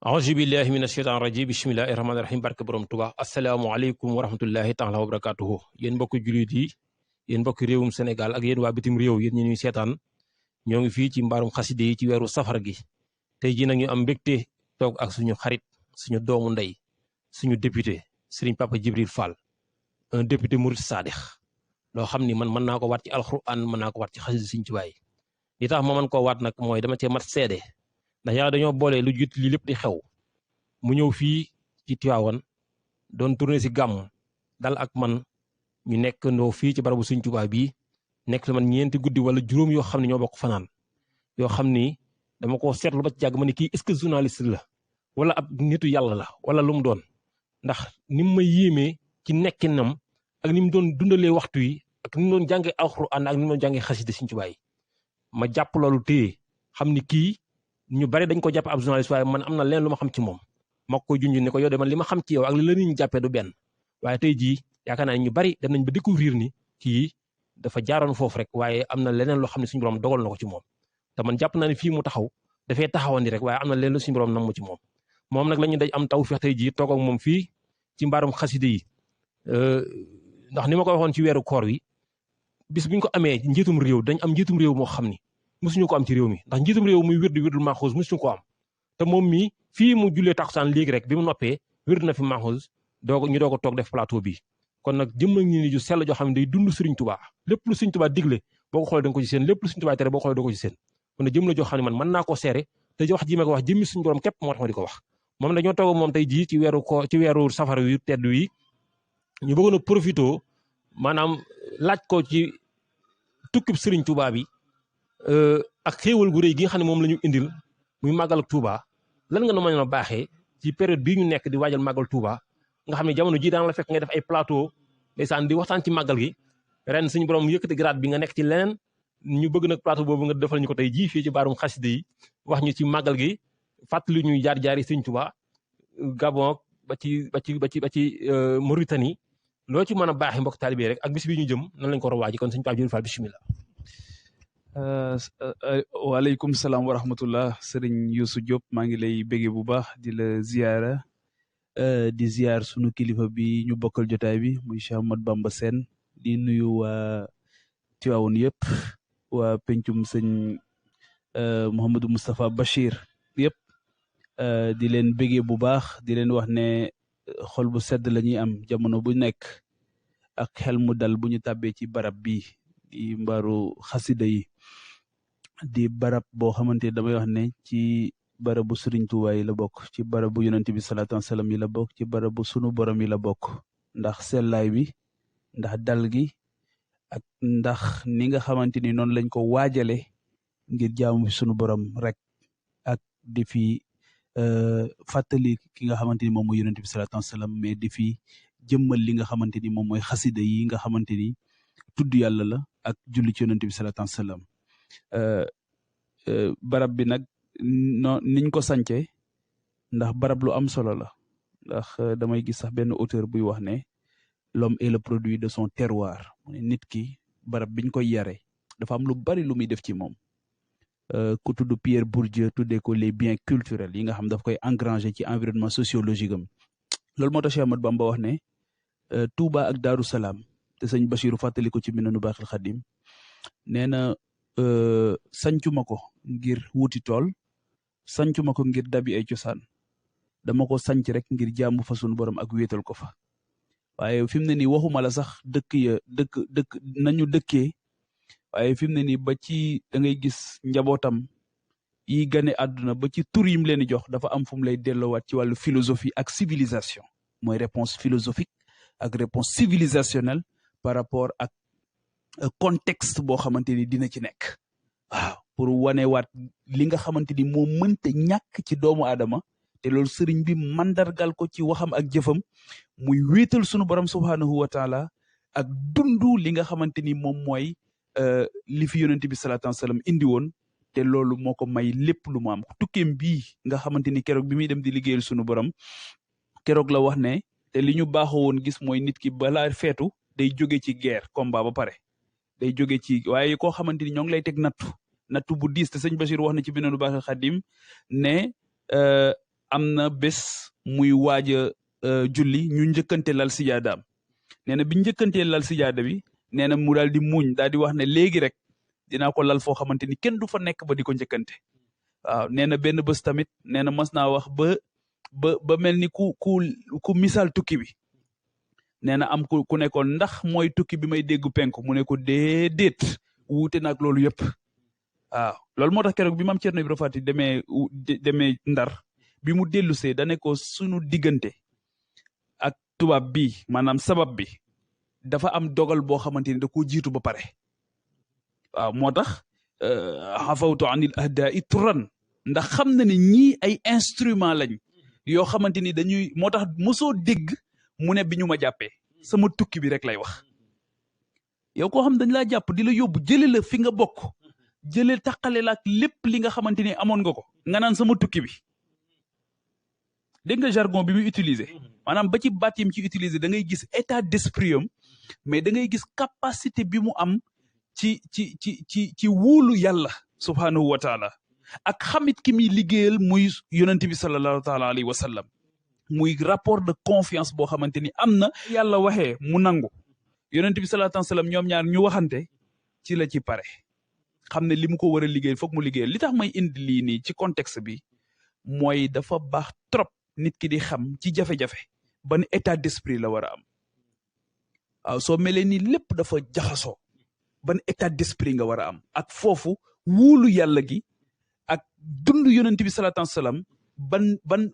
auzu billahi mina sheytaan rajim bismillahi rahmaani rahim barke borom Tuubaa asalaamualeykum wa rahmatullahi taala wa barakatuhu yéen mbokki jullit yi yéen mbokki réewum Sénégal ak yéen waa bitim réew yéen ñi ñuy seetaan ñoo ngi fii ci mbaarum xaside yi ci weeru safar gi tey jii nag ñu am mbégte toog ak suñu xarit suñu doomu ndey suñu député Serigne Papa Djibril Fall un député murid sadix loo xam ni man mën naa ko waat ci alxuraan mën naa ko waat ci xaside Sëriñ Tuubaa yi li tax ma mën koo waat nag mooy dama cee mat seede ndax yàlla dañoo boole lu jiit li lépp di xew mu ñëw fii ci Tiwaawan doon tourné si gàmm dal ak man ñu nekk ndoo fii ci barabu Sëriñ Tuubaa bii nekk man ñeenti guddi wala juróom yoo xam ne ñoo bokk fanaan yoo xam ni dama ko seetlu ba ci jàgg ma ne kii est-ce que journaliste la wala ab nitu yàlla la wala lu mu doon ndax ni mu ma yéemee ci nekkinam ak ni mu doon dundalee waxtu yi ak ni mu doon jàngee alxuraan ak ni mu doon jàngee xasida Sëriñ Tuubaa yi ma jàpp loolu téye xam ni kii ñu bari dañ ko jàpp ab journaliste waaye man am na leen lu ma xam ci moom ma ko junj ne ko yow de man li ma xam ci yow ak li la nit ñi jàppee du benn waaye tey jii yaakaar naa ñu bari dem nañ ba découvrir ni kii dafa jaaroon foofu rek waaye am na leneen loo xam ne suñu borom dogal na ko ci moom te man jàpp naa ne fii mu taxaw dafay taxawandi rek waaye am na leneen lu suñu borom nam mu ci moom nag la ñu daj am taw feex tey jii toog ak moom fii ci mbaarum xaside yi ndax ni ma ko waxoon ci weeru koor wi bis bu ñu ko amee njiitum réew dañ am njiitum réew moo xam ni mosuñu ko am ci réew mi ndax njiitum réew muy wirdul maaxuus mosuñu ko am te moom mi fii mu jullee takusaan léegi rek bi mu noppee wird na fi maaxuus ñu doog a toog def plateau bi kon nag jëm nañu ni ju sell joo xam ne day dund Sëriñ Tuubaa lépp lu Sëriñ Tuubaa digle boo ko xoolee da nga ko ci seen lépp lu Sëriñ Tuubaa tere boo ko xoolee da nga ko ci seen kon nag jëm la joo xam ne man mën naa koo seere te wax ji ma ko wax jëmmi suñu borom képp moo tax ma di ko wax moom dañoo toog moom tey jii ci weeru safar wi tedd wi ñu bëggoon a profité maanaam laaj ko ci tukkib Sëriñ Tuubaa bi ak xéewal gu rëy gi nga xam ne moom la ñu indil muy màggal Touba lan nga nu mën a baaxee ci période bii ñu nekk di waajal màggal Touba nga xam ne jamono ji daan la fekk nga def ay plateau ndeysaan di waxtaan ci màggal gi ren suñu borom yëkkati grade bi nga nekk ci leneen ñu bëgg nag plateau boobu nga defal ñu ko tey jii fii ci baarum xaside yi wax ñu ci màggal gi fàttali ñuy jaar-jaari Sëriñ Touba Gabon ba ci Mauritanie loo ci mën a baaxee mbokk taalibe rek ak bis bi ñu jëm nan lañ ko war a waaji kon Sëriñ Pape Djibril Fall bismillah waaleykum salaam wa rahmatullah sëriñ Youssou Diop maa ngi lay béggee bu baax di la ziyaara di ziyaar sunu kilifa bi ñu bokkal jotaay bi muy Cheikh Ahmad Bamba Sène di nuyu waa Tiwaawoon yëpp waa pencum sëñ Mouhamadou Moustapha Bachir yëpp di leen béggee bu baax di leen wax ne xol bu sedd la ñuy am jamono bu nekk ak xel mu dal bu ñu tàbbee ci barab bi di mbaaru xasida yi di barab boo xamante damay wax ne ci barabu Sëriñ Tuubaa yi la bokk ci barabu yonent bi salaatu wasalaam yi la bokk ci barabu sunu borom yi la bokk ndax sellaay bi ndax dal gi ak ndax ni nga xamante ni noonu lañ ko waajale ngir jaamu fi sunu borom rek ak di fi fàttali ki nga xamante ni moom mooy yonent bi salaatu wasalaam mais di fi jëmmal li nga xamante ni moom mooy xasida yi nga xamante ni tudd yàlla la ak julli ci yonent bi salaatu wasalaam barab bi nag niñ ko sànce ndax barab lu am solo la ndax damay gis sax benn auteur buy wax ne l'homme est le produit de son terroir nit ki barab biñ koy yare dafa am lu bari lu muy def ci moom ku tudd Pierre Bourdieu tuddee ko les biens culturels yi nga xam daf koy engranger ci environnement sociologique am loolu moo tax Cheikh Ahmad Bamba wax ne Touba ak Daaru Salaam te sëñ Bachiru fàttali ko ci Minanu Baaxil Xadim nee na sancuma ko ngir wuti tool sancuma ko ngir dabi ay cosaan dama ko sanc rek ngir jaamu fa sunu borom ak wéetal ko fa waaye fi mu ne nii waxuma la sax dëkk nañu dëkkee waaye fi mu ne nii ba ci da ngay gis njabootam yi gane àdduna ba ci tur yim leen di jox dafa am fu mu lay delloowaat ci wàllu philosophie ak civilisation mooy réponse philosophique ak réponse civilisationnelle par rapport ak contexte boo xamante ni dina ci nekk waaw pour wanewaat li nga xamante ni moo mënta ñàkk ci doomu aadama te loolu sëriñ bi mandargal ko ci waxam ak jëfam muy wéetal sunu borom subhaanahu wa taala ak dundu li nga xamante ni moom mooy li fi yonent bi salaatu wasalaam indi woon te loolu moo ko may lépp lu mu am tukkeem bii nga xamante ni keroog bi muy dem di liggéeyal sunu borom keroog la wax ne te li ñu baaxoo woon gis mooy nit ki balaa feetu day jóge ci guerre combat ba pare day jóge ci waaye koo xamante ni ñoo ngi lay teg nattu bu diis te sëñ Bachir wax na ci Minanu Baaxil Xadim ne am na bés muy waaj a julli ñu njëkkante lal sijaadaam nee na bi njëkkantee lal sijaada bi nee na mu daal di muñ daal di wax ne léegi rek dinaa ko lal foo xamante ni kenn du fa nekk ba di ko njëkkante waaw nee na benn bés tamit nee na mas naa wax ba mel ni ku misaal tukki bi nee na am ku nekkoon ndax mooy tukki bi may dégg penku mu ne ko déedéet wuute nag loolu yëpp waaw loolu moo tax keroog bi maam Cerno Ibra Faati demee Ndar bi mu dellusee da ne ko sunu diggante ak tubaab bi maanaam sabab bi dafa am dogal boo xamante ni da koo jiitu ba pare waaw moo tax xafawtu anil ahdaa turan ndax xam na ne ñii ay instrument lañ yoo xamante ni dañuy moo tax mosoo dégg mu ne bi ñu ma jàppee sama tukki bi rek lay wax yow koo xam dañ laa jàpp di la yóbbu jële la fi nga bokk jële taqale la ak lépp li nga xamante ni amoon nga ko nga naan sama tukki bi dégg nga jargon bi muy utiliser maanaam ba ci baat yi mu ci utiliser da ngay gis état d'esprit am mais da ngay gis capacité bi mu am ci wuulu yàlla subhanahu wa taala ak xamit ki muy liggéeyal muy yonent bi sallallahu taala alayhi wa sallam muy rapport de confiance boo xamante ni am na yàlla waxee mu nangu yonent bi sallallahu alayhi wa sallam ñoom ñaar ñu waxante ci la ci pare xam ne li mu ko war a liggéeyal foog mu liggéeyal li tax may indi lii nii ci contexte bi mooy dafa baax trop nit ki di xam ci jafe-jafe ban état d'esprit la war a am waaw soo melee ni lépp dafa jaxasoo ban état d'esprit nga war a am ak foofu wuulu yàlla gi ak dund yonent bi sallallahu alayhi wa sallam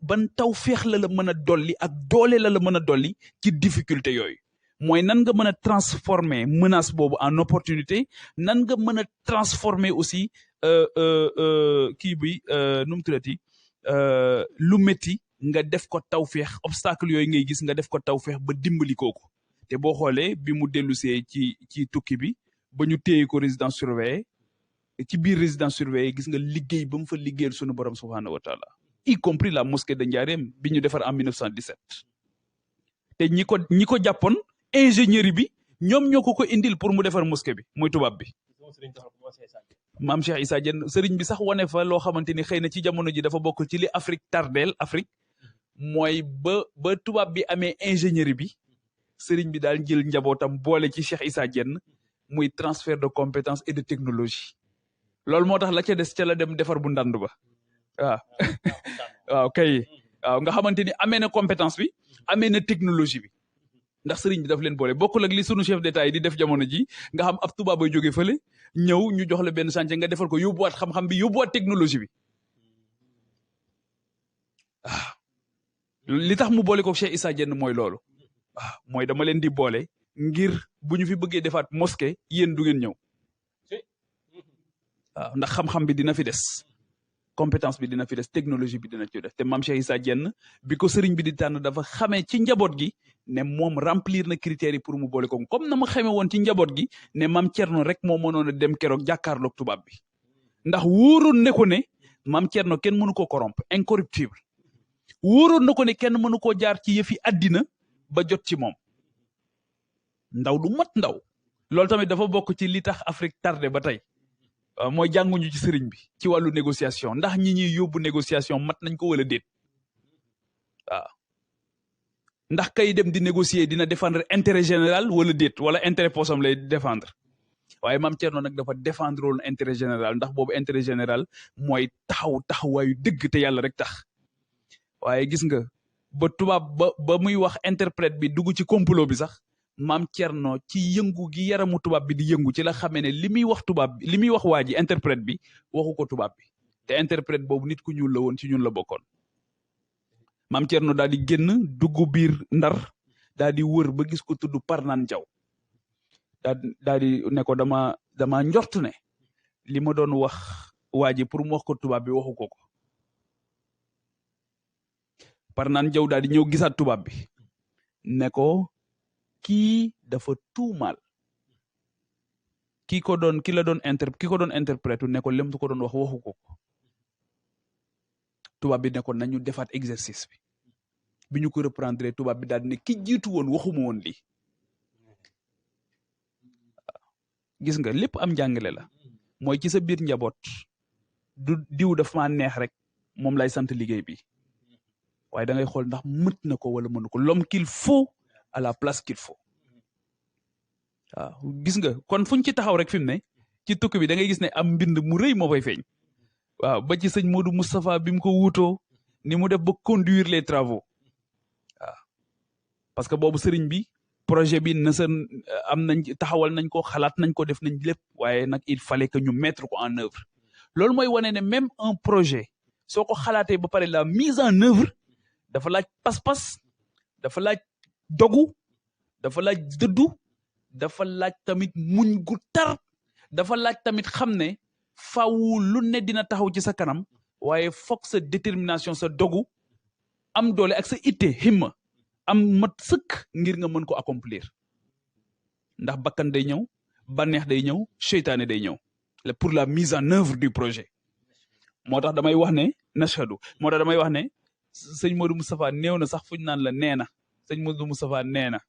ban taw féex la mën a dolli ak doole la mën a dolli ci difficulté yooyu mooy nan nga mën a transformer menace boobu en opportunité nan nga mën a transformer aussi kii bi nu mu tuddati lu métti nga def ko tawféex obstacle yooyu ngay gis nga def ko tawféex ba dimbali kooku te boo xoolee bi mu dellusee ci tukki bi ba ñu téye ko résidence surveillée ci biir résidence surveillée gis nga liggéey ba mu fa liggéeyal sunu borom subhanahu wa taala y compris la mosquée de Ndiarème bi ñu defar en 1917 te ñi ko jàppoon ingénierie bi ñoom ñoo ko indil pour mu defar mosquée bi muy tubaab bi maam Cheikh Issa Diène sëriñ bi sax wane fa loo xamante ni xëy na ci jamono ji dafa bokk ci li Afrique tardeel Afrique mooy ba tubaab bi amee ingénierie bi sëriñ bi daal jël njabootam boole ci Cheikh Issa Diène muy transfert de compétences et de technologie loolu moo tax la ca des ca la dem defar bu ndànd ba waaw waaw kay waaw nga xamante ni amee na compétence bi amee na technologie bi ndax sëriñ bi daf leen boole bokkul ak li sunu chef d'état yi di def jamono ji nga xam ab tubaab bay jógee fële ñëw ñu jox la benn chantier nga defar ko yóbbuwaat xam-xam bi yóbbuwaat technologie bi waaw li tax mu boole ko Cheikh Issa Diène mooy loolu waaw mooy dama leen di boole ngir bu ñu fi bëggee defaat mosquée yéen du ngeen ñëw waaw ndax xam-xam bi dina fi des compétence bi dina fi des technologie bi dina ci def te maam Cheikh Issa Diène bi ko sëriñ bi di tànn dafa xamee ci njaboot gi ne moom remplir na critères yi pour mu boole ko comme na ma xamee woon ci njaboot gi ne maam Thierno rek moo mënoon a dem keroog jàkkaarloog tubaab bi ndax wóoroon ne ko ne maam Thierno kenn mënu ko corrompre incorruptible wóoroon na ko ne kenn mënu koo jaar ci yëfi àddina ba jot ci moom ndaw du mat ndaw loolu tamit dafa bokk ci li tax Afrique tardé ba tey mooy jànguñu ci sëriñ bi ci wàllu négociation ndax ñi ñuy yóbbu négociation mat nañ ko wala déet waaw ndax kay dem di négocier dina défendre intérêt général wala déet wala intérêt poosam lay défendre waaye maam Thierno nag dafa défendre woon intérêt général ndax boobu intérêt général mooy taxawaayu dëgg te yàlla rek tax waaye gis nga ba tubaab ba muy wax interprète bi dugg ci complot bi sax maam Thierno ci yëngu gi yaramu tubaab bi di yëngu ci la xamee ne li muy wax tubaab bi li muy wax waa ji interprète bi waxu ko tubaab bi te interprète boobu nit ku ñuul la woon ci ñun la bokkoon maam Thierno daal di génn dugg biir Ndar daal di wër ba gis ko tudd Parnaan Jaw daal di ne ko dama njort ne li ma doon wax waa ji pour mu wax ko tubaab bi waxu ko ko Parnaan Jaw daal di ñëw gisaat tubaab bi ne ko kii dafa tuumaal ki la doon interprète ne ko lem tu ko doon wax waxu ko tubaab bi ne ko nañu defaat exercice bi ñu ko reprendre tubaab bi daal di ne ki jiitu woon waxuma woon lii gis nga lépp am njàngale la mooy ci sa biir njaboot du diw daf maa neex rek moom lay sant liggéey bi waaye da ngay xool ndax mët na ko wala mënu ko l'homme qu'il faut à la place qu'il faut waaw gis nga kon fuñ ci taxaw rek fi mu ne ci tukki bi da ngay gis ne am mbind mu rëy moo fay feeñ waaw ba ci sëñ Modou Moustapha bi mu ko wuutoo ni mu def ba conduire les travaux waaw parce que boobu sëriñ bi projet bi na seen am nañ taxawal nañ ko xalaat nañ ko def nañ lépp waaye nag il fallait que ñu mettre ko en œuvre loolu mooy wane ne même un projet soo ko xalaatee ba pare la mise en œuvre dafa laaj pas-pas dafa laaj dogu dafa laaj dëddu dafa laaj tamit muñ gu tar dafa laaj tamit xam ne faaw lu ne dina taxaw ci sa kanam waaye foog sa détermination sa dogu am doole ak sa itte himma am mat sëkk ngir nga mën ko accomplir ndax bakkan day ñëw bànneex day ñëw seytaane day ñëw pour la mise en œuvre du projet moo tax damay wax ne nashadu moo tax damay wax ne sëñ Modou Moustapha néew na sax fuñ naan la nee na sëñ Modou Moustapha nee na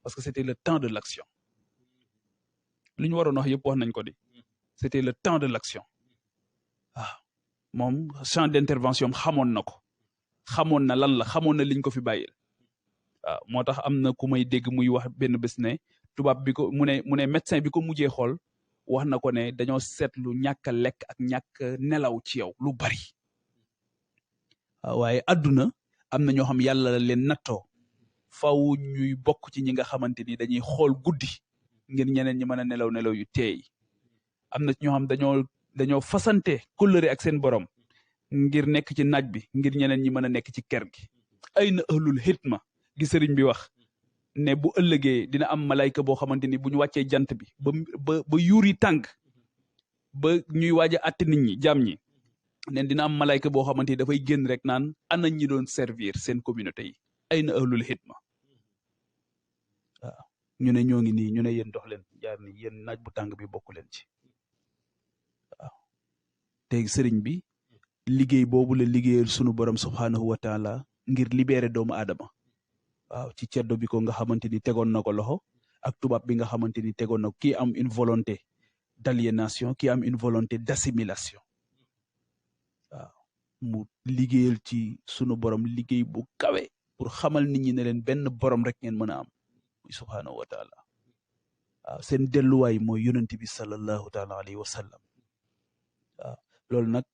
parce que c'était le temps de l'action li ñu waroon wax yëpp wax nañ ko di c'était le temps de l'action waaw moom champ d'intervention xamoon na ko xamoon na lan la xamoon na liñ ko fi bàyyil waaw moo tax am na ku may dégg muy wax benn bés ne tubaab bi ko mu ne médecin bi ko mujjee xool wax na ko ne dañoo seetlu ñàkk a lekk ak ñàkk nelaw ci yow lu bari waaye adduna am na ñoo xam yàlla la leen nattoo faw ñuy bokk ci ñi nga xamante ni dañuy xool guddi ngir ñeneen ñi mën a nelaw yu teey am na ñoo xam dañoo fasante kóllëre ak seen borom ngir nekk ci naaj bi ngir ñeneen ñi mën a nekk ci ker gi ay na ahlul hitma gi sëriñ bi wax ne bu ëllëgee dina am malayka boo xamante ni bu ñu wàccee jant bi ba yuur yi tàng ba ñuy waaj a àtte nit ñi jaam ñi nen dina am malayka boo xamante ni dafay génn rek naan ana ñi doon servir seen communauté yi ay na ahlul hitma waaw ñu ne ñoo ngi nii ñu ne yéen dox leen jaar ni yéen naaj bu tàng bi bokku leen ci waaw te sëriñ bi liggéey boobu la liggéeyal sunu borom subhanahu wa taala ngir libérer doomu aadama waaw ci ceddo bi ko nga xamante ni tegoon na ko loxo ak tubaab bi nga xamante ni tegoon na ko kii am une volonté d'aliénation kii am une volonté d'assimilation waaw mu liggéeyal ci sunu borom liggéey bu kawe pour xamal nit ñi ne leen benn borom rek ngeen mën a am muy subhanahu wa taala waaw seen delluwaay mooy yonent bi sallallahu taala alayhi wa sallam waaw loolu nag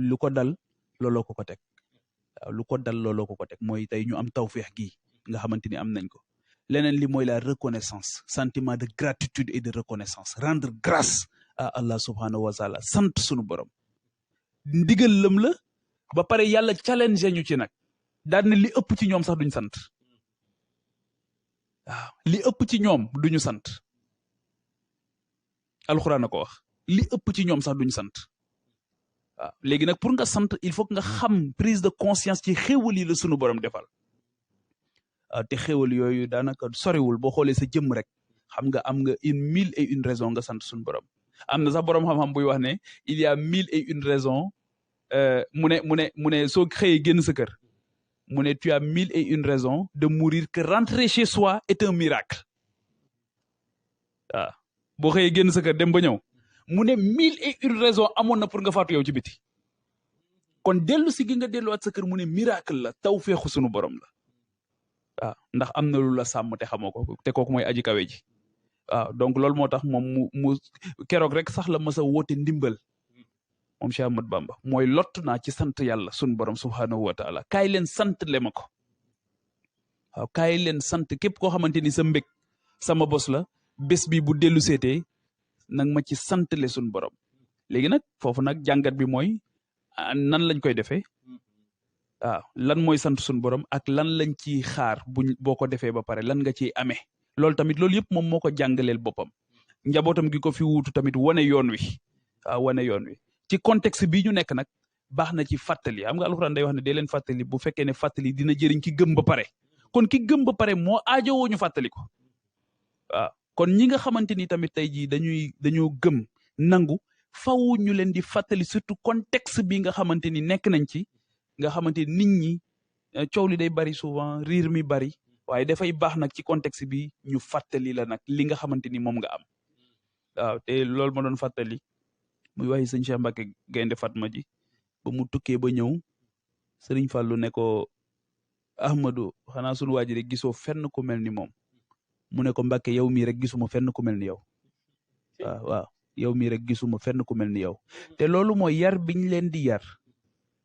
lu ko dal looloo ko teg waaw lu ko dal looloo ko teg mooy tey ñu am tawfeex gi nga xamante ni am nañ ko leneen li mooy la reconnaissance sentiment de gratitude et de reconnaissance rendre grâce à Allah subhanahu wa taala sant sunu borom ndigal lam la ba pare yàlla challenge ñu ci nag daal ne li ëpp ci ñoom sax duñ sant waaw li ëpp ci ñoom duñu sant alxuraan a ko wax li ëpp ci ñoom sax duñ sant waaw léegi nag pour nga sant il faut que nga xam prise de conscience ci xéwal yi la sunu borom defal te xéwal yooyu daanaka soriwul boo xoolee sa jëmm rek xam nga am nga 1001 raison nga sant sunu borom am na sax borom xam-xam buy wax ne il y a 1001 raison mu ne soo xëyee génn sa kër mu ne tu as 1001 raison de mourir que rentrer chez soi est un miracle waaw boo xëyee génn sa kër dem ba ñëw mu ne 1001 raison amoon na pour nga faatu yow ci biti kon dellu si gi nga delluwaat sa kër mu ne miracle la taw feexu sunu borom la waaw ndax am na lu la sàmm te xamoo ko te kooku mooy aji kawe ji waaw donc loolu moo tax moom mu keroog rek sax la mas a woote ndimbal moom Cheikh Ahmad Bamba mooy lott naa ci sant yàlla sunu borom subhanahu wa taala kaay leen sant le ma ko waaw kaay leen sant képp koo xamante ni sa mbég sama bos la bés bi bu dellu seetee nag ma ci sant le sunu borom léegi nag foofu nag jàngat bi mooy nan lañ koy defee waaw lan mooy sant sunu borom ak lan lañ ciy xaar boo ko defee ba pare lan nga ciy amee loolu tamit loolu yëpp moom moo ko jàngaleel boppam njabootam gi ko fi wuutu tamit wane yoon wi waaw wane yoon wi ci contexte bii ñu nekk nag baax na ci fàttali xam nga alxuraan day wax ne dee leen fàttali bu fekkee ne fàttali dina jëriñ ki gëm ba pare kon ki gëm ba pare moo aajowoo ñu fàttali ko waaw kon ñi nga xamante ni tamit tey jii dañoo gëm nangu faw ñu leen di fàttali surtout contexte bi nga xamante ni nekk nañ ci nga xamante ni nit ñi coow li day bari souvent riir mi bari waaye dafay baax nag ci contexte bi ñu fàttali la nag li nga xamante ni moom nga am waaw te loolu ma doon fàttali muy waxi sëñ Cheikh Mbacke Gaynde Fatma ji ba mu tukkee ba ñëw sëriñ Fallou ne ko Ahmadou xanaa sunu waa ji rek gisoo fenn ku mel ni moom mu ne ko Mbàkke yow mii rek gisuma fenn ku mel ni yow waaw yow mii rek gisuma fenn ku mel ni yow te loolu mooy yar biñ leen di yar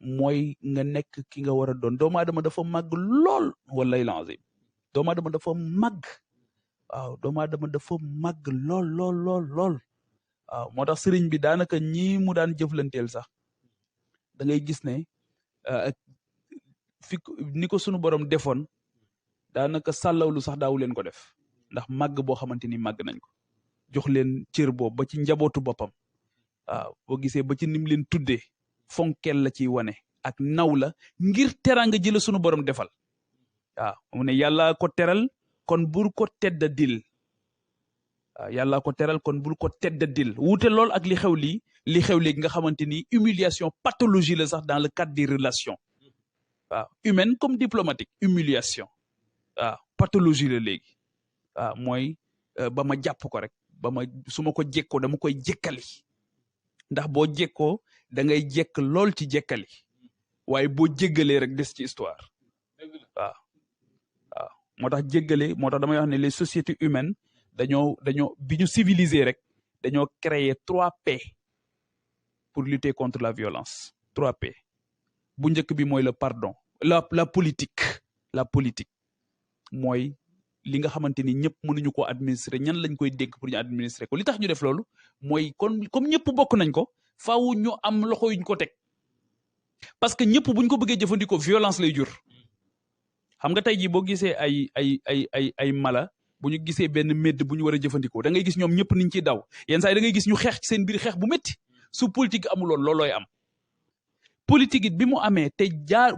mooy nga nekk ki nga war a doon doomu aadama dafa màgg lool wallahi lazim doomu aadama dafa màgg waaw doomu aadama dafa màgg lool lool lool lool waaw moo tax sëriñ bi daanaka ñii mu daan jëflanteel sax da ngay gis ne fi ni ko sunu borom defoon daanaka sàllawlu sax daawu leen ko def ndax màgg boo xamante ni màgg nañ ko jox leen cër boobu ba ci njabootu boppam waaw boo gisee ba ci nim leen tuddee fonkel la ciy wane ak naw la ngir teraanga ji la sunu borom defal waaw mu ne yàlla ko teral kon bul ko tedda dil waaw yàlla ko teral kon bul ko tedda dil wuute lool ak li xew léegi nga xamante ni humiliation pathologie la sax dans le cadre des relations waaw humaine comme diplomatique humiliation waaw pathologie la léegi waaw mooy ba ma jàpp ko rek ba ma su ma ko jekkoo dama koy jekkali ndax boo jekkoo da ngay jekk lool ci jekkali waaye boo jéggalee rek des ci histoire waaw waaw moo tax jéggale moo tax damay wax ne les sociétés humaines dañoo bi ñu civilisé rek dañoo créer 3P pour lutter contre la violence 3P bu njëkk bi mooy le pardon la politique mooy li nga xamante ni ñëpp mënuñu ko administrer ñan lañ koy dégg pour ñu administrer ko li tax ñu def loolu mooy comme ñëpp bokk nañ ko faaw ñu am loxo yuñ ko teg parce que ñëpp buñ ko bëggee jëfandikoo violence lay jur xam nga tey jii boo gisee ay mala bu ñu gisee benn médd bu ñu war a jëfandikoo da ngay gis ñoom ñëpp niñ ciy daw yenn saa yi da ngay gis ñu xeex ci seen biir xeex bu métti su politique amuloon loolooy am politique it bi mu amee te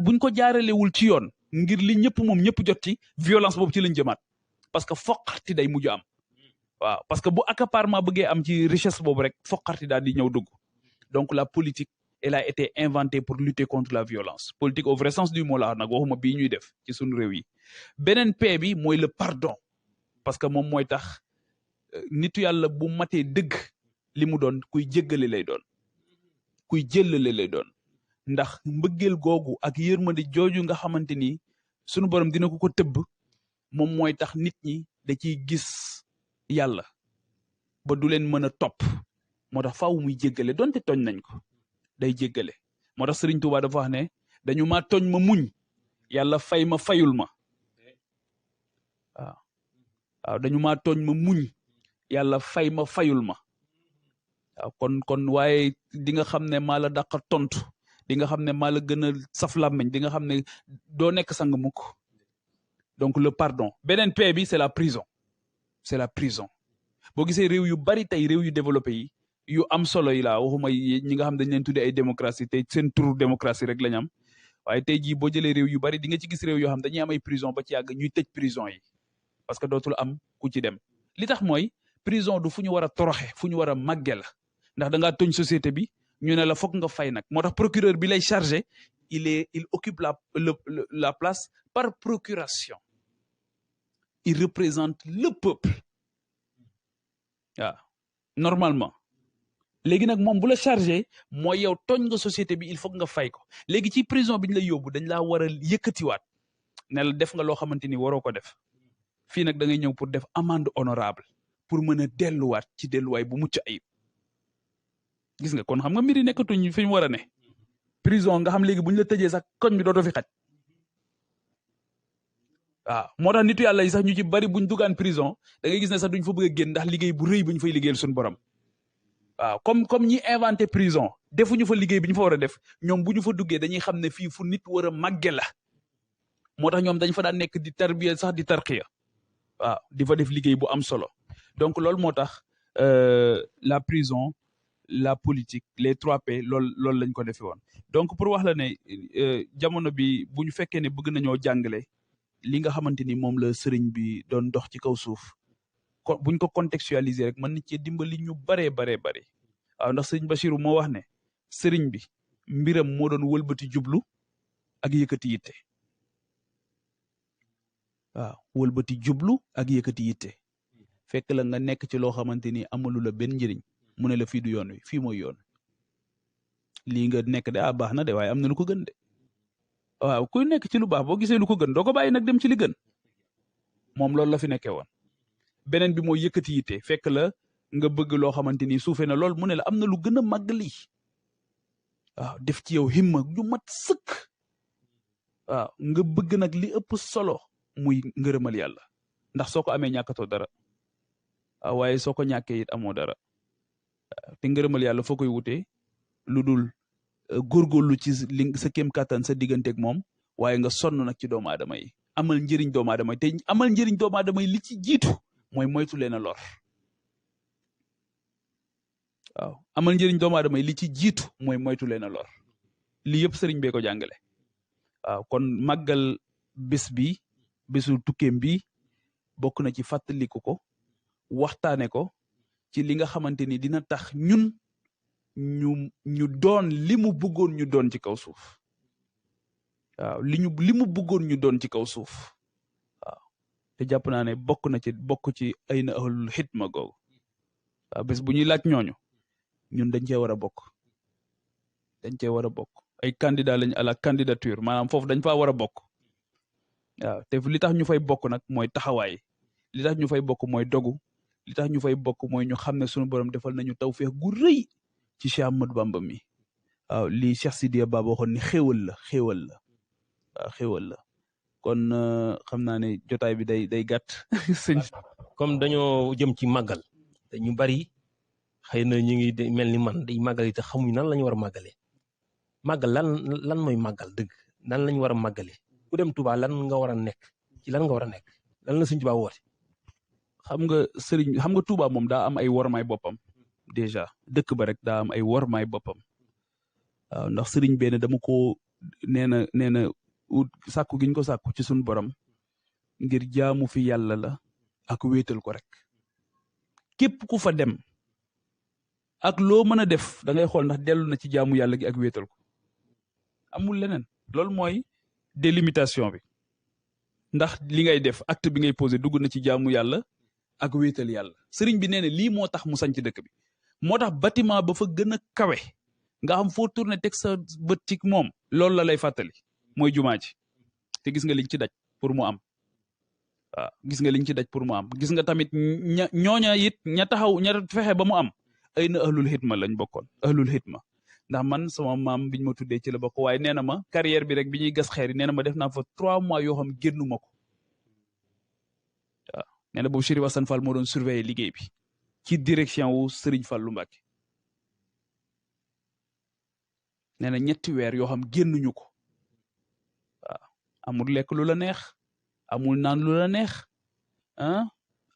buñ ko jaaralewul ci yoon ngir li ñëpp moom ñëpp jot ci violence boobu ci lañ jëmaat parce que foqarti day mujj am waaw parce que bu accaparement bëggee am ci richesse boobu rek foqarti daal di ñëw dugg donc la politique elle a été inventée pour lutter contre la violence politique au vrai sens du mot la nag waxuma bii ñuy def ci suñu réew yi beneen P bi mooy le pardon parce que moom mooy tax nitu yàlla bu matee dëgg li mu doon kuy jéggale lay doon kuy jëllale lay doon ndax mbëggeel googu ak yërmande jooju nga xamante ni sunu borom dina ko tëbb moom mooy tax nit ñi da ciy gis yàlla ba du leen mën a topp moo tax faaw muy jéggale donte tooñ nañ ko day jéggale moo tax Sëriñ Tuubaa dafa wax ne dañu maa tooñ ma muñ yàlla fay ma fayul ma waaw dañu maa tooñ ma muñ yàlla fay ma fayul ma waaw kon waaye di nga xam ne maa la dàq tontu di nga xam ne maa la gën a saf làmmiñ di nga xam ne doo nekk sang mukk donc le pardon beneen P bi c'est la prison boo gisee réew yu bari tey réew yu développé yi yu am solo yi laa waxuma ñi nga xam dañ leen tuddee ay démocratie tey seen turu démocratie rek lañ am waaye tey jii boo jëlee réew yu bari di nga ci gis réew yoo xam dañuy am ay prison ba ci yàgg ñuy tëj prison yi parce que dootul am ku ci dem li tax mooy prison du fu ñu war a toroxe fu ñu war a màgge la ndax da ngaa tooñ société bi ñu ne la foog nga fay nag moo tax procureur bi lay chargé il occupe la place par procuration il représente le peuple waaw normalement léegi nag moom bu la chargé mooy yow tooñ nga société bi il faut nga fay ko léegi ci prison bi ñu lay yóbbu dañ laa war a yëkkatiwaat ne la def nga loo xamante ni waroo ko def fii nag da ngay ñëw pour def amende honorable pour mën a delluwaat ci delluwaay bu mucc ayib gis nga kon xam nga mbir yi nekkatuñ fi ñu war a ne prison nga xam léegi bu ñu la tëjee sax koñ bi dootoo fi xaj waaw moo tax nitu yàlla yi sax ñu ci bari buñ dugaan prison da ngay gis ne sax duñ fa bëgg a génn ndax liggéey bu rëy bu ñu fay liggéeyal suñu borom waaw comme ñi inventé prison defuñu fa liggéey bi ñu fa war a def ñoom bu ñu fa duggee dañuy xam ne fii fu nit war a màgge la moo tax ñoom dañ fa daan nekk di tarbiya sax di tarqiya waaw di fa def liggéey bu am solo donc loolu moo tax la prison la politique les 3P loolu lañ ko defee woon donc pour wax la ne jamono bi bu ñu fekkee ne bëgg nañoo jàngale li nga xamante ni moom la sëriñ bi doon dox ci kaw suuf buñ ko contextualiser rek mën na cee dimbali ñu baree waaw ndax sëriñ Bachiru moo wax ne sëriñ bi mbiram moo doon wëlbati jublu ak yëkkati yitte waaw wëlbati jublu ak yëkkati yitte fekk la nga nekk ci loo xamante ni amalu la benn njëriñ mu ne la fii du yoon wi fii mooy yoon lii nga nekk de baax na de waaye am na lu ko gën de waaw kuy nekk ci lu baax boo gisee lu ko gën doo ko bàyyi nag dem ci li gën moom loolu la fi nekkee woon. beneen bi mooy yëkkati yitte fekk la nga bëgg loo xamante ni suufee na lool mu ne la am na lu gën a màgg lii waaw def ci yow himma ju mat sëkk waaw nga bëgg nag li ëpp solo muy ngërëmal yàlla ndax soo ko amee ñàkkatoo dara waaw waaye soo ko ñàkkee it amoo dara te ngërëmal yàlla foo koy wutee lu dul góorgóorlu ci li sa kéem kàttan sa digganteeg moom waaye nga sonn nag ci doomu aadama yi amal njëriñ doomu aadama yi te amal njëriñ doomu aadama yi li ci jiitu mooy moytu leen a lor waaw amal njëriñ doomu aadama yi li ci jiitu mooy moytu leen a lor lii yëpp sëriñ bee ko jàngale waaw kon màggal bés bi bésu tukkeem bi bokk na ci fàttaliku ko waxtaane ko ci li nga xamante ni dina tax ñun ñu doon li mu bëggoon ñu doon ci kaw suuf waaw li mu bëggoon ñu doon ci kaw suuf waaw te jàpp naa ne bokk ci ay na ahlul xitma googu waaw bés bu ñuy laaj ñooñu ñun dañ cee war a bokk ay candidat lañ à la candidature maanaam foofu dañ faa war a bokk waaw te li tax ñu fay bokk nag mooy taxawaay li tax ñu fay bokk mooy dogu li tax ñu fay bokk mooy ñu xam ne sunu borom defal nañu tawfeex gu rëy ci Cheikh Ahmadou Bamba mi waaw lii Cheikh Sidiya Baba waxoon ni xéewal la waaw xéewal la kon xam naa ne jotaay bi day gàtt sëñ comme dañoo jëm ci màggal te ñu bari xëy na ñu ngi mel ni man day màggal yi te xamuñ nan la ñu war a màggalee màggal lan mooy màggal dëgg nan la ñu war a màggalee ku dem Touba lan nga war a nekk ci lan nga war a nekk lan la sëñ Touba woote. xam nga Touba moom daa am ay wormaay boppam déjà dëkk ba rek daa am ay wormaay boppam waaw ndax sëriñ benn dama ko nee na sàkku giñ ko sàkku ci suñu borom ngir jaamu fi yàlla la ak wéetal ko rek képp ku fa dem ak loo mën a def da ngay xool ndax dellu na ci jaamu yàlla gi ak wéetal ko amul leneen loolu mooy délimitation bi ndax li ngay def acte bi ngay posé dugg na ci jaamu yàlla ak wéetal yàlla sëriñ bi nee na lii moo tax mu sañ ci dëkk bi moo tax bâtiment ba fa gën a kawe nga xam foo tourné teg sa bët ci moom loolu la lay fàttali mooy jumaa ji te gis nga liñ ci daj pour mu am waaw gis nga liñ ci daj pour mu am gis nga tamit ñooña it ña taxaw ña fexe ba mu am ay na ahlul xitma lañ bokkoon ahlul xitma ndax man sama maam biñ ma tuddee ci la bokk waaye nee na ma carrière bi rek bi ñuy gas xeer yi nee na ma def naa fa 3 mois yoo xam génnu ma ko waaw nee na boobu Chérif Assane Fall moo doon surveiller liggéey bi ci direction wu Serigne Fallou Mbacké nee na 3 weer yoo xam génnuñu ko waaw amul lekk lu la neex amul naan lu la neex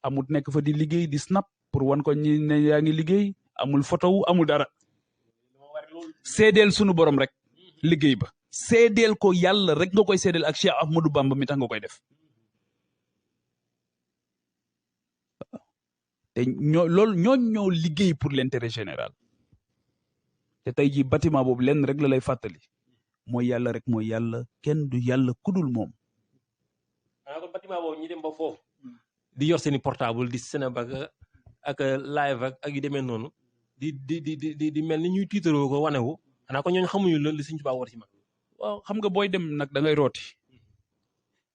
amul nekk fa di liggéey di snap pour wan ko ñi ne yaa ngi liggéey amul photo wu amul dara seedeel sunu borom rek liggéey ba seedeel ko yàlla rek nga koy seedeel ak Cheikh Ahmadou Bamba mi tax nga koy def te ñoo liggéey pour l'intérêt général te tey jii bâtiment boobu lenn rek la lay fàttali mooy yàlla rek mooy yàlla kenn du yàlla kudul moom. kon bâtiment boobu ñi dem ba foofu di yor seeni portable di Sénégal ak live ak yu demee noonu di mel ni ñuy tiitaroo ko wanewu xanaa ko ñooñu xamuñu li Sëñ Tuubaa war ci mag. waaw xam nga booy dem nag da ngay rooti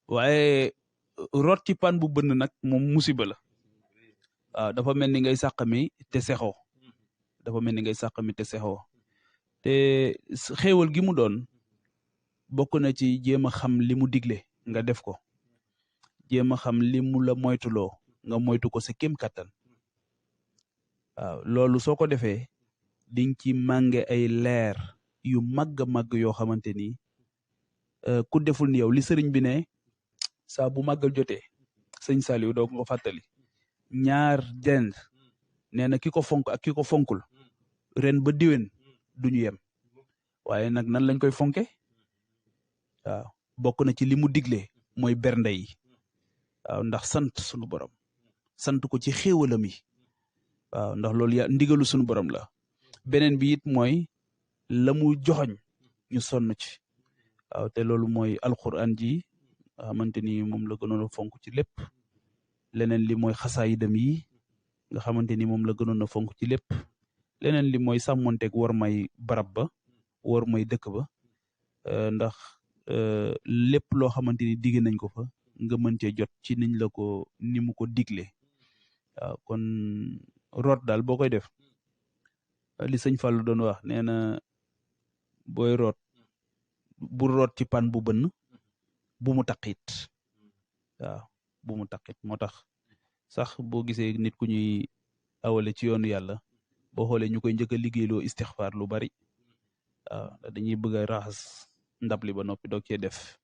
waaye root ci pan bu bënn nag moom musiba la waaw dafa mel ni ngay sàq mi te sexoo te xéewal gi mu doon bokk na ci jéem a xam li mu digle nga def ko jéem a xam li mu la moytuloo nga moytu ko sa kéem kattan waaw loolu soo ko defee diñ ci mànge ay leer yu màgg màgg yoo xamante ni ku deful ni yow li sëriñ bi ne saa bu màggal jotee sëñ Saliou doo ko fàttali ñaar dend nee na ki ko fonk ak ki ko fonkul ren ba diwen duñu yem waaye nag nan lañ koy fonke waaw bokk na ci li mu digle mooy bernde yi waaw ndax sant sunu borom sant ko ci xéewalam yi waaw ndax loolu ndigalu sunu borom la beneen bi it mooy la mu joxoñ ñu sonn ci waaw te loolu mooy alquran ji nga xamante ni moom la gënoon a fonk ci lépp leneen li mooy xasaayidam yi nga xamante ni moom la gënoon a fonk ci lépp leneen li mooy sàmmonteeg war may barab ba war may dëkk ba ndax lépp loo xamante ni digg nañ ko fa nga mën cee jot ci niñ la ko ni mu ko digle waaw kon root daal boo koy def li sëñ Fallou doon wax nee na booy root bu root ci pan bu bënn bu mu taqit waaw bu mu taqit moo tax sax boo gisee nit ku ñuy awale ci yoonu yàlla boo xoolee ñu koy njëkk a liggéeyloo istixfaar lu bari waaw dañuy bëgg a raxas ndab li ba noppi doog cee def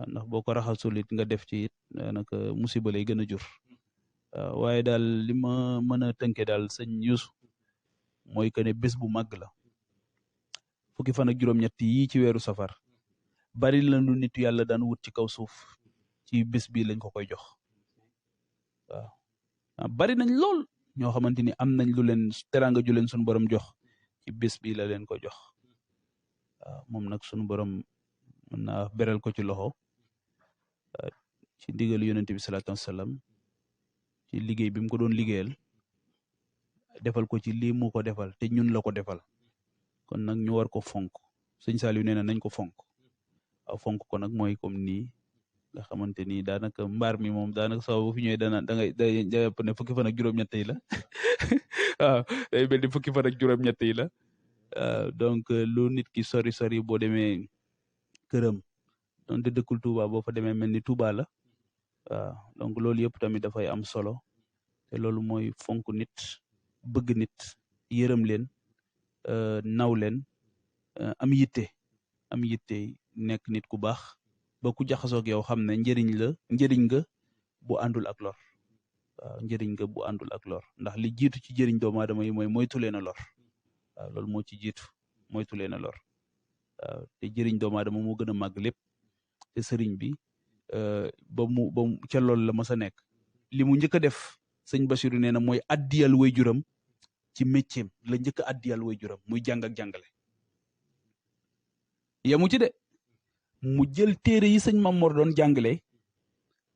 ndax boo ko raxasul it nga def ci it naka musiba lay gën a jur waaye daal li ma mën a tënkee daal sëñ Yuusu mooy que ne bés bu màgg la fukki fan ak juróom-ñett yii ci weeru safar bari la lu nit yàlla daan wut ci kaw suuf ci bés bii lañ ko koy jox waaw bari nañ lool ñoo xamante ni am nañ lu leen teraanga ju leen suñu borom jox ci bés bii la leen ko jox waaw moom nag suñu borom mën naa beral ko ci loxo ci ndigal yonent bi salaatu wasalaam ci liggéey bi mu ko doon liggéeyal defal ko ci lii mu ko defal te ñun la ko defal kon nag ñu war ko fonk sëñ Saliou nee na nañ ko fonk waaw fonk ko nag mooy comme nii nga xamante ni daanaka mbaar mi moom daanaka sax bu fi ñëwee day jàpp ne fukki fan ak juróom-ñett yi la waaw day mel ni fukki fan ak juróom-ñett yi la donc lu nit ki sori sori boo demee këram donte dëkkul Touba boo fa demee mel ni Touba la waaw donc loolu yëpp tamit dafay am solo te loolu mooy fonk nit bëgg nit yërëm leen naw leen am yitte nekk nit ku baax ba ku jaxasoog yow xam ne njëriñ nga bu àndul ak lor waaw njëriñ nga bu àndul ak lor ndax li jiitu ci jëriñ doomu aadama yi mooy moytu leen a lor waaw loolu moo ci jiitu moytu leen a lor waaw te jëriñ doomu aadama moo gën a màgg lépp te sëriñ bi ba mu ca loolu la mas a nekk li mu njëkk a def sëñ Basiru nee na mooy addiyal way juram ci métier la njëkk a addiyal way juram muy jàng ak jàngale yamu ci de mu jël téere yi sëñ Mamor doon jàngale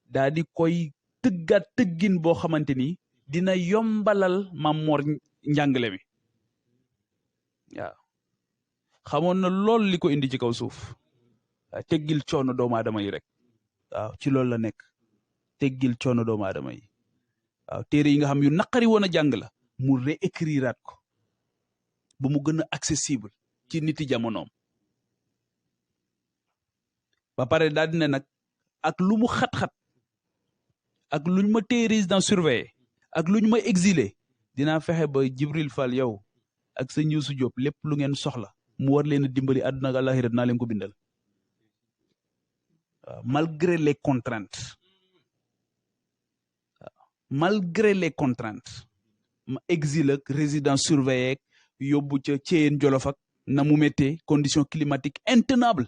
daa di koy tëggaat tëggin boo xamante ni dina yombalal Mamor njàngale mi waaw xamoon na lool li ko indi ci kaw suuf teggil coono doomu aadama yi rek waaw ci loolu la nekk teggil coono doomu aadama yi waaw téere yi nga xam yu naqari woon a jàng la mu réécriraat ko ba mu gën a accessible ci niti jamonoom ba pare daal di ne nag ak lu mu xat-xat ak luñ ma téye résidence surveillée ak luñ ma exilé dinaa fexe ba Jibril Fall yow ak sëñ Youssou Diop lépp lu ngeen soxla mu war leen a dimbali àdduna ak àllaaxira dinaa leen ko bindal waaw malgré les contraintes malgré les contraintes ma exil ak résidence surveillée yóbbu ca Thièyène Jolof ak na mu méttee condition climatique intenable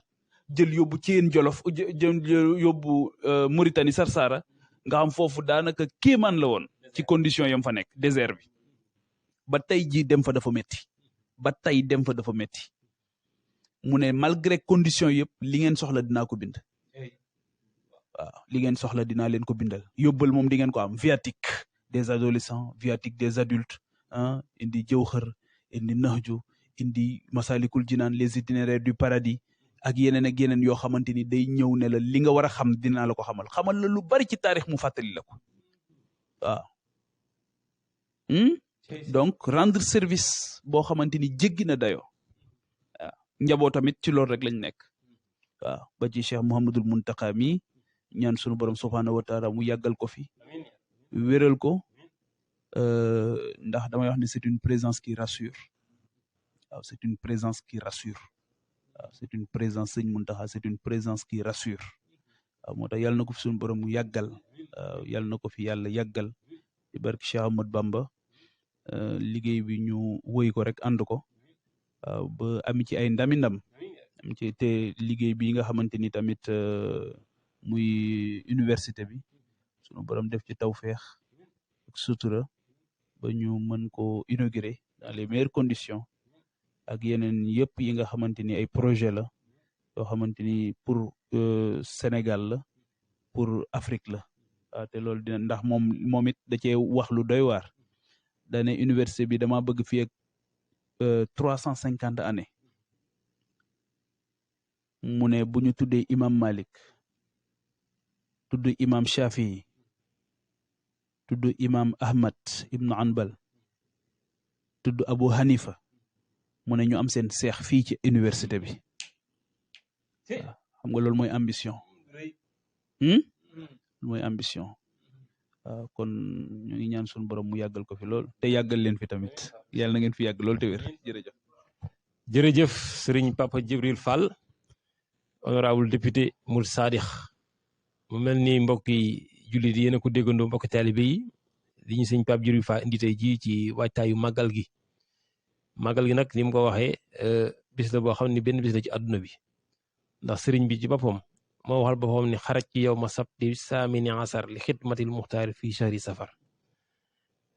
jël yóbbu Thièyène Jolof yóbbu Mauritanie Sarsara nga xam foofu daanaka kéemaan la woon ci condition yam fa nekk désert bi ba tey jii dem fa dafa métti ba tey dem fa dafa métti mu ne malgré condition yëpp li ngeen soxla dinaa ko bind waaw li ngeen soxla dinaa leen ko bindal yóbbal moom di ngeen ko am viatique des adolescents viatique des adultes indi jawhar indi nahju indi masalikul jinaan les itinéraires du paradis ak yeneen yoo xamante ni day ñëw ne la li nga war a xam dinaa la ko xamal la lu bari ci taarix mu fàttali la ko waaw donc rendre service boo xamante ni jéggi na dayoo waaw njaboot tamit ci loolu rek lañ nekk waaw ba ci Cheikh Mouhamadul Muntaka mi ñaan sunu borom subhaanahu wa taala mu yàggal ko fi wéral ko ndax damay wax ne c'est une présence qui rassure waaw c'est une présence qui rassure waaw c'est une présence sëñ Muntaxa c'est une présence qui rassure waaw moo tax yàlla na ko fi sunu borom mu yàggal waaw yàlla na ko fi yàlla yàggal ci barke Cheikh Ahmad Bamba liggéey bi ñu woy ko rek ànd ko waaw ba am ci ay ndam am ci te liggéey bi nga xamante ni tamit muy université bi sunu borom def ci tawfeex ak sutura ba ñu mën ko inaugurer dans les meilleures conditions ak yeneen yëpp yi nga xamante ni ay projet la yoo xamante ni pour Sénégal la pour Afrique la waaw te loolu dina ndax moom it da cee wax lu doy waar dane université bi dama bëgg fii ak 350 années mu ne bu ñu tuddee imam Malik tudd imam Shafii tudd imam Ahmad ibnu Anbal tudd Abu Hanifa mu ne ñu am seen seex fii ci université bi waaw xam nga loolu mooy ambition mooy ambition waaw kon ñu ngi ñaan suñu borom mu yàggal ko fi lool te yàggal leen fi tamit yàlla na ngeen fi yàgg lool te wér jërëjëf. jërëjëf Serigne Papa Djibril Fall honorable député Mouride Sadikh mu mel ni mbokki jullit yi yéen a ko déggandoo mbokki taalibe yi li ñu sëñ Pape Djibril Fall indi tey jii ci waajtaayu màggal gi nag ni mu ko waxee bis la boo xam ne benn bis la ci àdduna bi ndax sëriñ bi ci boppam moo waxal boppam ne xaraj ci yow ma sabti saamini asar li xidmatil muxtaar fii shahri safar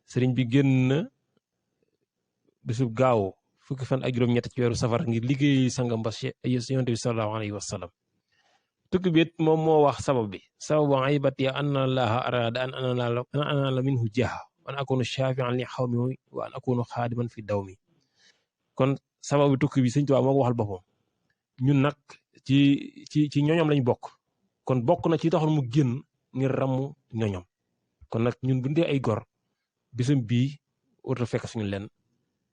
sëriñ bi génn na bisub gaaw fukki fan ak juróom-ñett ci weeru safar ngir liggéey sangam ba yonent bi sallallahu alayhi wa sallam tukki bi it moom moo wax sabab bi sababu aybat ya anna allaha arada an anala minhu jaha wa an akunu shafian li xawmi wa an akunu xaadiman fi dawmi kon sababu tukki bi sëñ Tuubaa moo ko waxal boppam ñun nag ci ñoñom lañ bokk kon bokk na ci taxoon mu génn ngir ramu ñoñom kon nag ñun bu ndee ay gor bisum bii warta fekk suñu leen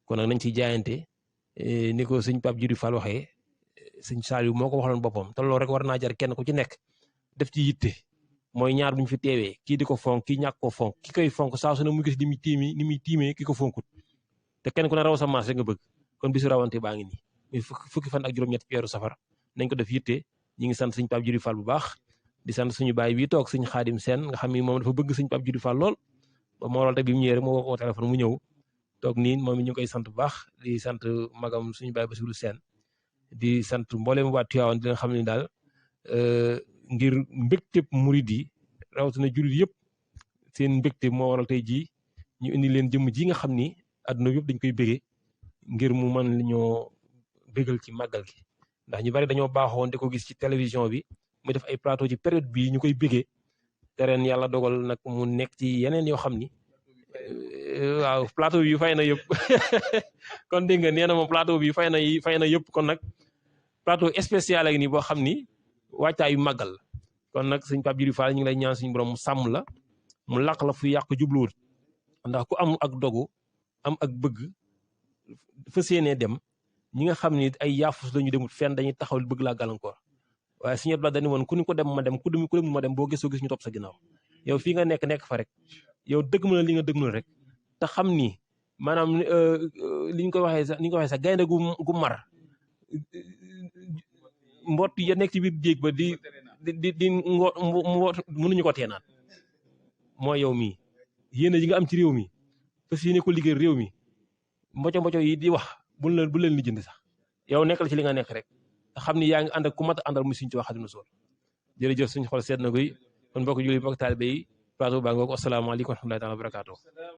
kon nag nañ ci jaayante ni ko sëñ Pape Djibril Fall waxee sëñ Saliou moo ko waxaloon boppam te loolu rek war naa jar kenn ku ci nekk def ci yitte mooy ñaar bu ñu fi teewee kii di ko fonk kii ñàkk ko fonk ki koy fonk saa su ne mu gis ni muy tiimee ki ko fonkut te kenn ku ne raw sa maas rek nga bëgg kon bisu rawante baa ngi nii muy fukki fan ak juróom-ñett ci weeru safar nañ ko def yitte ñi ngi sant sëñ Pape Djibril Fall bu baax di sant suñu baay bii toog sëñ Xaadim Seen nga xam ni moom dafa bëgg sëñ Pape Djibril Fall lool ba moo waral te bi mu ñëwee rek moo woo téléphone mu ñëw toog nii moom it ñu ngi koy sant bu baax di sant magam suñu baay Basiru Seen di sant mboolem waa Tiwaawan di leen xam ne daal ngir mbégte murid yi rawatina jullit yëpp seen mbégte moo waral tey jii ñu indi leen jëmm ji nga xam ni àdduna yëpp dañ koy bégee ngir mu mën li ñoo bégal ci màggal gi ndax ñu bari dañoo baaxoon di ko gis ci télévision bi mu def ay plateau ci période bii ñu koy bégee te ren yàlla dogal nag mu nekk ci yeneen yoo xam ni waaw plateau bi fay na yëpp kon dégg nga nee na moom plateau bi fay na yëpp kon nag plateau spécial ak ni boo xam ni waajtaayu màggal kon nag sëñ Pape Djibril Fall ñu ngi lay ñaan suñu borom mu sàmm la mu làq la fu yàq jubluwut ndax ku am ak dogu am ak bëgg fa séenee dem ñi nga xam ni ay yaafus lañu demut fenn dañuy taxaw bëgg laa gàllankoor waaye suñu la dañu woon ku ni ko dem ma dem ku dem ma dem boo gisoo gis ñu topp sa ginnaaw yow fii nga nekk fa rek yow dëgg ma la li nga dëgg ma rek te xam ni maanaam li ñu ko waxee sax gaynde gu mar mboot ya nekk ci biir jéeg ba di mënuñu ko teenaat mooy yow mii yéen yi nga am ci réew mi parce que yéene ko liggéey réew mi mboco yi di wax bu leen li jënd sax yow nekkal ci li nga nekk rek te xam ni yaa ngi ànd ak ku mat a àndal mu Sëriñ Tuubaa Xaadimu Rasuul jërëjëf suñu xol seet na koy kon mbokk julli mbokk taalibe yi plateau baa ngoog asalaamaaleykum wa rahmatullaahi taala wa barakaatuh